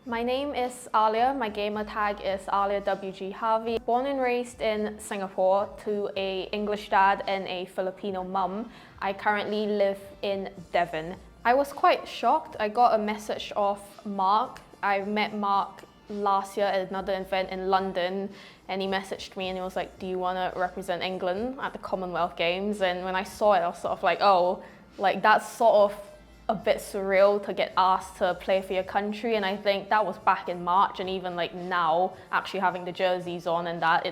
My name is Aliah. My gamer tag is Aliah WG Harvey. Born and raised in Singapore to a English dad and a Filipino mum. I currently live in Devon. I was quite shocked. I got a message of Mark. I met Mark last year at another event in London, and he messaged me and he was like, do you want to represent England at the Commonwealth Games? And when I saw it, I was sort of like, oh, like that's sort of a bit surreal to get asked to play for your country. And I think that was back in March, and even like now, actually having the jerseys on and that,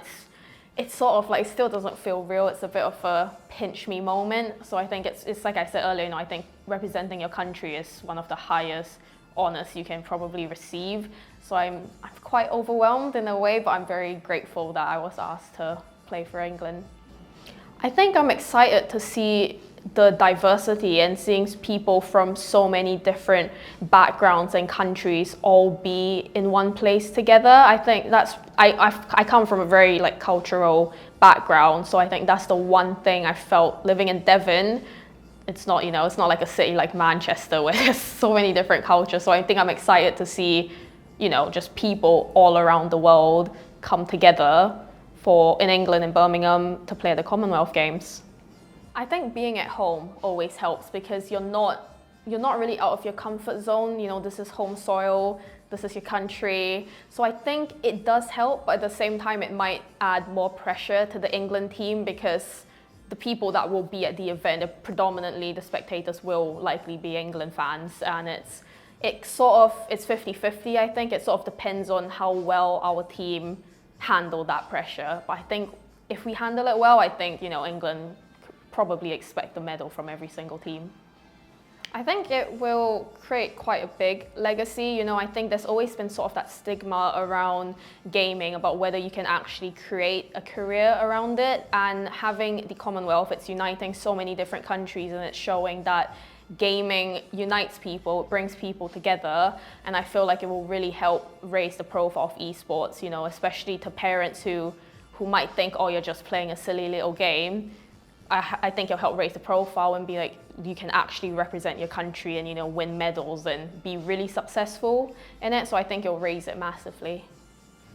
it's sort of like, it still doesn't feel real. It's a bit of a pinch me moment. So I think it's like I said earlier, you know, I think representing your country is one of the highest honors you can probably receive. So I'm quite overwhelmed in a way, but I'm very grateful that I was asked to play for England. I think I'm excited to see the diversity and seeing people from so many different backgrounds and countries all be in one place together. I think that's, I come from a very like cultural background, so I think that's the one thing I felt living in Devon. It's not, you know, it's not like a city like Manchester where there's so many different cultures. So I think I'm excited to see, you know, just people all around the world come together in England and Birmingham to play at the Commonwealth Games. I think being at home always helps because you're not really out of your comfort zone. You know, this is home soil, this is your country. So I think it does help, but at the same time, it might add more pressure to the England team because the people that will be at the event, predominantly the spectators will likely be England fans, and it's 50-50, I think. It sort of depends on how well our team handle that pressure. But I think if we handle it well, I think, you know, England probably expect the medal from every single team. I think it will create quite a big legacy. You know, I think there's always been sort of that stigma around gaming about whether you can actually create a career around it, and having the Commonwealth, it's uniting so many different countries and it's showing that gaming unites people, it brings people together, and I feel like it will really help raise the profile of esports, you know, especially to parents who might think, oh, you're just playing a silly little game. I think it'll help raise the profile and be like, you can actually represent your country and, you know, win medals and be really successful in it. So I think it'll raise it massively.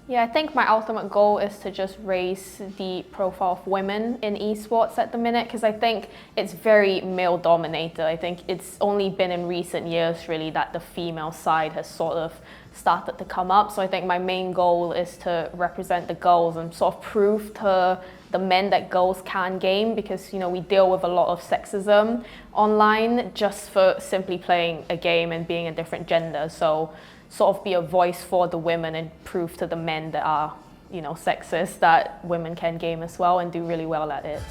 Yeah, I think my ultimate goal is to just raise the profile of women in esports at the minute, because I think it's very male dominated. I think it's only been in recent years really that the female side has sort of started to come up. So I think my main goal is to represent the girls and sort of prove to the men that girls can game, because, you know, we deal with a lot of sexism online just for simply playing a game and being a different gender. So sort of be a voice for the women and prove to the men that are, you know, sexist that women can game as well and do really well at it.